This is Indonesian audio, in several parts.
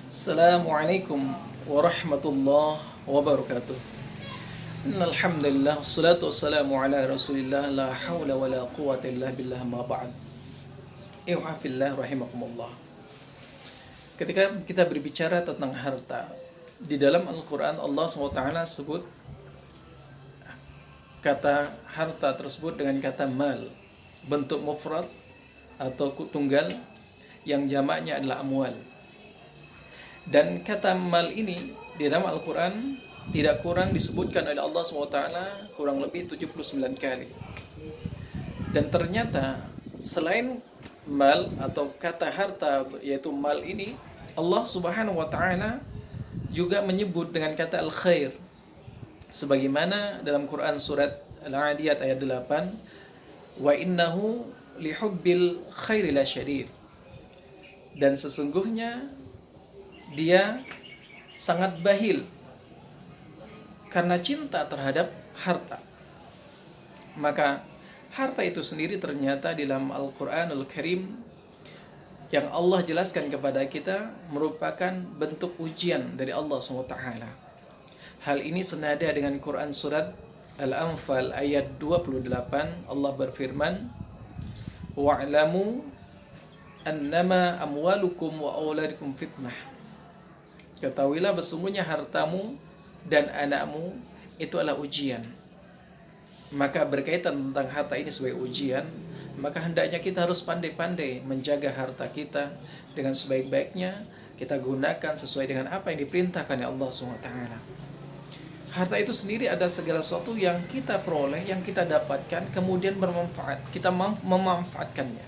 Assalamualaikum warahmatullahi wabarakatuh. Innal hamdalillah wassalatu wassalamu ala Rasulillah la haula wala quwwata illa billah ma ba'd. Ihwafillah rahimakumullah. Ketika kita berbicara tentang harta, di dalam Al-Qur'an Allah SWT sebut kata harta tersebut dengan kata mal, bentuk mufrad atau tunggal yang jamaknya adalah amwal. Dan kata mal ini di dalam Al-Quran tidak kurang disebutkan oleh Allah SWT kurang lebih 79 kali. Dan ternyata selain mal atau kata harta yaitu mal ini, Allah Subhanahu wa taala juga menyebut dengan kata al-khair. Sebagaimana dalam Quran surat Al-Adiyat ayat 8, wa innahu lihubbil khairi lasyadid. Dan sesungguhnya dia sangat bahil karena cinta terhadap harta. Maka harta itu sendiri ternyata di dalam Al-Quranul Karim yang Allah jelaskan kepada kita merupakan bentuk ujian dari Allah SWT. Hal ini senada dengan Quran surat Al-Anfal ayat 28. Allah berfirman, wa'lamu annama amwalukum wa auladukum fitnah. Ketahuilah sesungguhnya hartamu dan anakmu itu adalah ujian. Maka berkaitan tentang harta ini sebagai ujian, maka hendaknya kita harus pandai-pandai menjaga harta kita dengan sebaik-baiknya. Kita gunakan sesuai dengan apa yang diperintahkan oleh Allah SWT. Harta itu sendiri ada segala sesuatu yang kita peroleh, yang kita dapatkan, kemudian bermanfaat. Kita memanfaatkannya.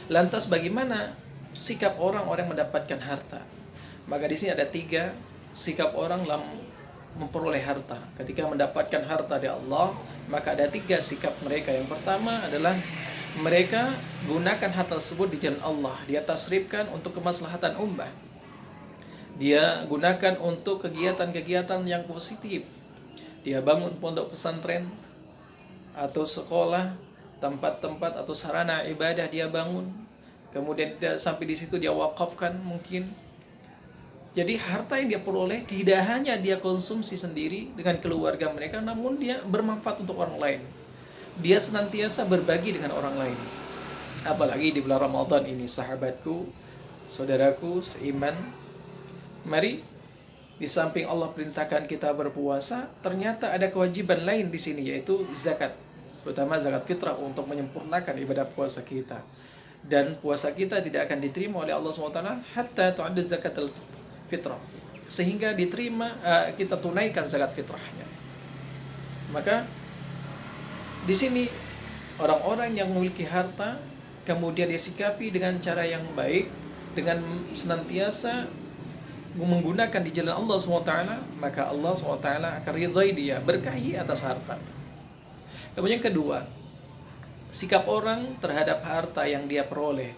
Lantas bagaimana sikap orang-orang mendapatkan harta? Maka di sini ada 3 sikap orang dalam memperoleh harta. Ketika mendapatkan harta dari Allah, maka ada 3 sikap mereka. Yang pertama adalah mereka gunakan harta tersebut di jalan Allah. Dia tasrifkan untuk kemaslahatan ummah. Dia gunakan untuk kegiatan-kegiatan yang positif. Dia bangun pondok pesantren atau sekolah, tempat-tempat atau sarana ibadah dia bangun. Kemudian sampai di situ dia wakafkan mungkin. Jadi harta yang dia peroleh tidak hanya dia konsumsi sendiri dengan keluarga mereka, namun dia bermanfaat untuk orang lain. Dia senantiasa berbagi dengan orang lain. Apalagi di bulan Ramadan ini, sahabatku, saudaraku seiman, mari di samping Allah perintahkan kita berpuasa, ternyata ada kewajiban lain di sini, yaitu zakat, terutama zakat fitrah untuk menyempurnakan ibadah puasa kita. Dan puasa kita tidak akan diterima oleh Allah SWT hatta tu'addu zakatul fitrah, sehingga diterima kita tunaikan zakat fitrahnya. Maka di sini orang-orang yang memiliki harta kemudian dia sikapi dengan cara yang baik, dengan senantiasa menggunakan di jalan Allah SWT, maka Allah SWT akan ridhai dia, berkahi atas harta. Kemudian kedua, sikap orang terhadap harta yang dia peroleh.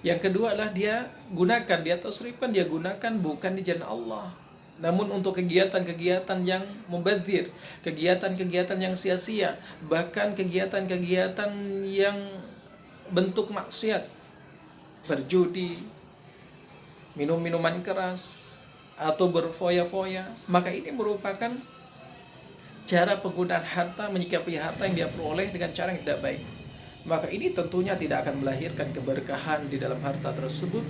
Yang kedua adalah dia gunakan, dia tasrifkan, dia gunakan bukan di jalan Allah, namun untuk kegiatan-kegiatan yang mubadzir, kegiatan-kegiatan yang sia-sia, bahkan kegiatan-kegiatan yang bentuk maksiat, berjudi, minum minuman keras, atau berfoya-foya. Maka ini merupakan cara penggunaan harta, menyikapi harta yang dia peroleh dengan cara yang tidak baik. Maka ini tentunya tidak akan melahirkan keberkahan di dalam harta tersebut.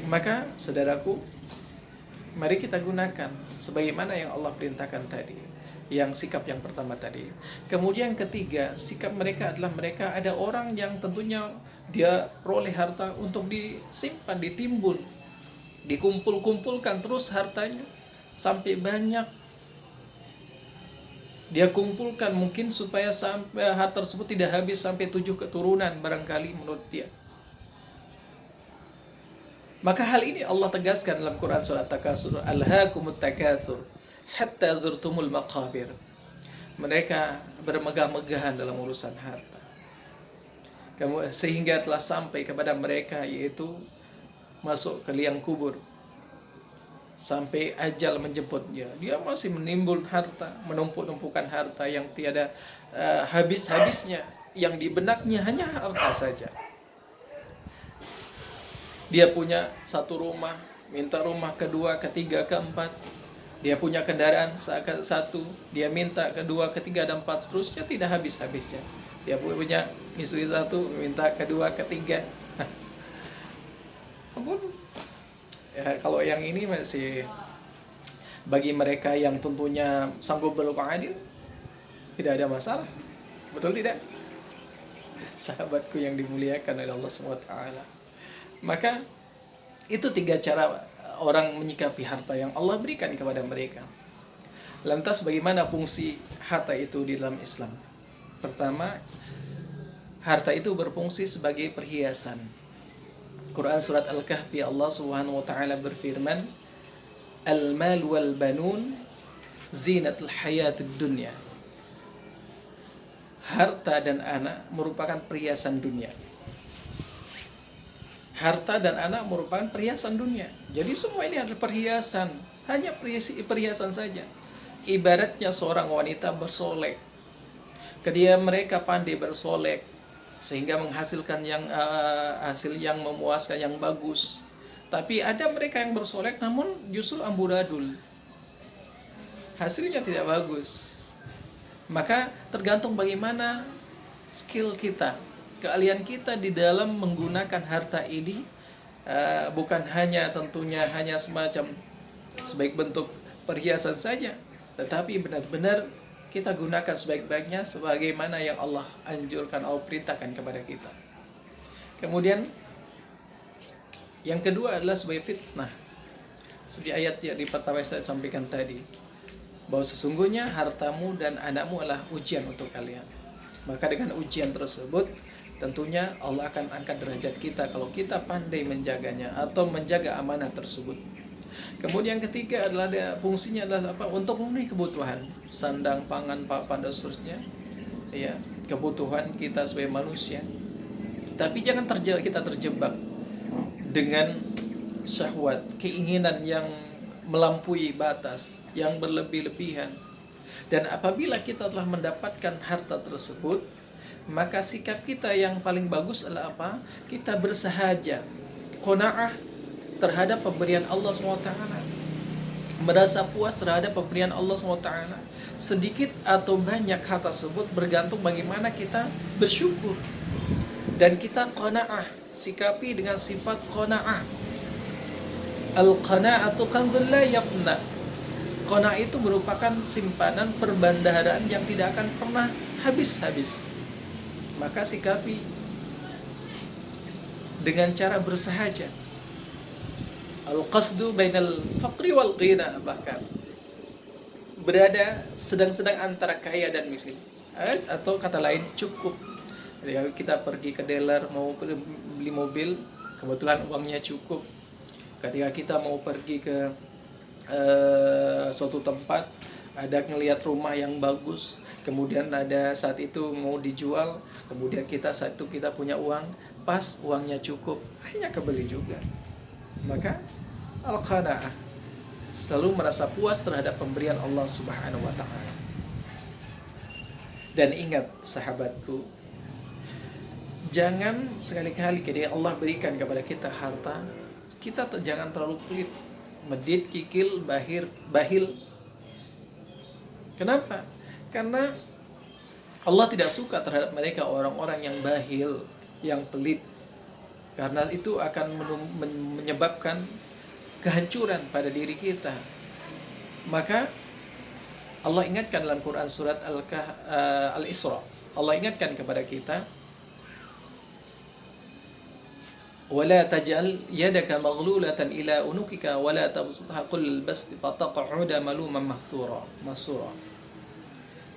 Maka saudaraku, mari kita gunakan sebagaimana yang Allah perintahkan tadi, yang sikap yang pertama tadi. Kemudian ketiga, sikap mereka adalah mereka ada orang yang tentunya dia peroleh harta untuk disimpan, ditimbun, dikumpul-kumpulkan terus hartanya sampai banyak. Dia kumpulkan mungkin supaya sampai harta tersebut tidak habis sampai 7 keturunan barangkali menurut dia. Maka hal ini Allah tegaskan dalam Quran surat Takasur, alhaakumut takatsur hatta zurtumul maqabir. Mereka bermegah-megahan dalam urusan harta, sehingga telah sampai kepada mereka yaitu masuk ke liang kubur. Sampai ajal menjemputnya, dia masih menimbun harta, menumpuk-numpukan harta yang tiada habis-habisnya, yang di benaknya hanya harta saja. Dia punya satu rumah, minta rumah kedua, ketiga, keempat. Dia punya kendaraan satu, dia minta kedua, ketiga, dan empat, seterusnya tidak habis-habisnya. Dia punya istri satu, minta kedua, ketiga. Ampun. Ya, kalau yang ini masih bagi mereka yang tentunya sanggup berlaku adil, tidak ada masalah. Betul tidak? Sahabatku yang dimuliakan oleh Allah SWT. Maka itu 3 cara orang menyikapi harta yang Allah berikan kepada mereka. Lantas bagaimana fungsi harta itu di dalam Islam? Pertama, harta itu berfungsi sebagai perhiasan. Quran surat Al-Kahfi, Allah Subhanahu wa taala berfirman, "Al-mal wal banun zinatul hayatid dunya." Harta dan anak merupakan perhiasan dunia. Harta dan anak merupakan perhiasan dunia. Jadi semua ini adalah perhiasan, hanya perhiasan saja. Ibaratnya seorang wanita bersolek. Ketika mereka pandai bersolek sehingga menghasilkan hasil yang memuaskan, yang bagus. Tapi ada mereka yang bersolek namun justru amburadul. Hasilnya tidak bagus. Maka tergantung bagaimana skill kita, keahlian kita di dalam menggunakan harta ini, bukan hanya tentunya hanya semacam sebaik bentuk perhiasan saja, tetapi benar-benar kita gunakan sebaik-baiknya sebagaimana yang Allah anjurkan, Allah perintahkan kepada kita. Kemudian yang kedua adalah sebagai fitnah. Seperti ayat yang di pertama saya sampaikan tadi, bahwa sesungguhnya hartamu dan anakmu adalah ujian untuk kalian. Maka dengan ujian tersebut tentunya Allah akan angkat derajat kita kalau kita pandai menjaganya atau menjaga amanah tersebut. Kemudian yang ketiga adalah fungsinya adalah apa? Untuk memenuhi kebutuhan sandang, pangan, papan, dan seterusnya. Ya, kebutuhan kita sebagai manusia. Tapi jangan kita terjebak dengan syahwat, keinginan yang melampaui batas, yang berlebih-lebihan. Dan apabila kita telah mendapatkan harta tersebut, maka sikap kita yang paling bagus adalah apa? Kita bersahaja, qanaah terhadap pemberian Allah SWT, merasa puas terhadap pemberian Allah SWT. Sedikit atau banyak harta tersebut bergantung bagaimana kita bersyukur dan kita qanaah, sikapi dengan sifat qanaah. Al-qana'atu kanzul la yafna. Qanaah itu merupakan simpanan perbendaharaan yang tidak akan pernah habis-habis. Maka sikapi dengan cara bersahaja. Al-qasdu bainal faqri wal ghina, bahkan berada sedang-sedang antara kaya dan miskin, atau kata lain cukup. Jadi kita pergi ke dealer mau beli mobil, kebetulan uangnya cukup. Ketika kita mau pergi ke suatu tempat, ada ngelihat rumah yang bagus, kemudian ada saat itu mau dijual, kemudian saat itu kita punya uang, pas uangnya cukup, akhirnya kebeli juga. Maka al-qanaah, selalu merasa puas terhadap pemberian Allah Subhanahu wa taala. Dan ingat sahabatku, jangan sekali-kali ketika Allah berikan kepada kita harta, kita jangan terlalu pelit, medit, kikil, bahil. Kenapa? Karena Allah tidak suka terhadap mereka orang-orang yang bahil, yang pelit. Karena itu akan menyebabkan kehancuran pada diri kita. Maka Allah ingatkan dalam Quran surat Al-Isra, Allah ingatkan kepada kita, وَلَا تَجْعَلْ يَدَكَ مَغْلُولَةً إِلَى أُنُقِكَ وَلَا تَبْسُطْهَا كُلَّ الْبَسْطِ فَتَقْعُدَ مَلُومًا مَحْسُورًا.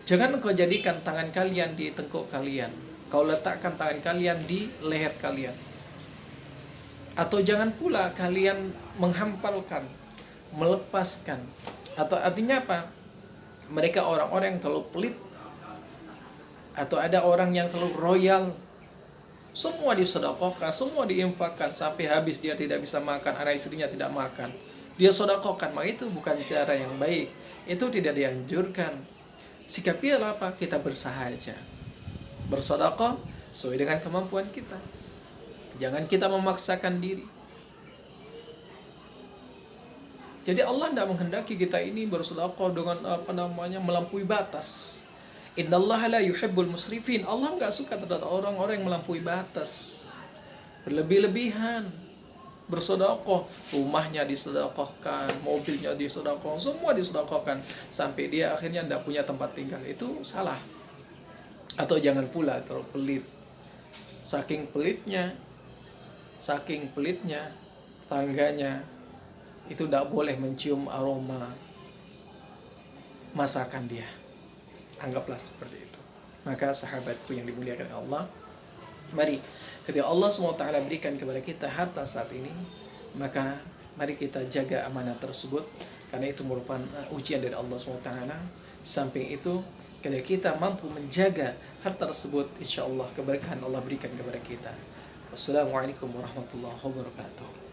Jangan kau jadikan tangan kalian di tengkuk kalian, kau letakkan tangan kalian di leher kalian. Atau jangan pula kalian menghampalkan, melepaskan. Atau artinya apa? Mereka orang-orang yang terlalu pelit, atau ada orang yang terlalu royal, semua disedekahkan, semua diinfakkan sampai habis, dia tidak bisa makan, anak istrinya tidak makan, dia sedekahkan. Maka itu bukan cara yang baik, itu tidak dianjurkan. Sikapi apa? Kita bersahaja, bersedekah sesuai dengan kemampuan kita. Jangan kita memaksakan diri. Jadi Allah tidak menghendaki kita ini bersedekah dengan melampaui batas. Innallaha la yuhibbul musrifin. Allah nggak suka terhadap orang-orang yang melampaui batas, berlebih-lebihan. Bersedekah, rumahnya disedekahkan, mobilnya disedekahkan, semua disedekahkan sampai dia akhirnya tidak punya tempat tinggal. Itu salah. Atau jangan pula terlalu pelit. Saking pelitnya tangganya itu tidak boleh mencium aroma masakan dia. Anggaplah seperti itu. Maka sahabatku yang dimuliakan Allah, mari ketika Allah SWT berikan kepada kita harta saat ini, maka mari kita jaga amanah tersebut, karena itu merupakan ujian dari Allah SWT. Samping itu, ketika kita mampu menjaga harta tersebut, insya Allah keberkahan Allah berikan kepada kita. Wassalamualaikum warahmatullahi wabarakatuh.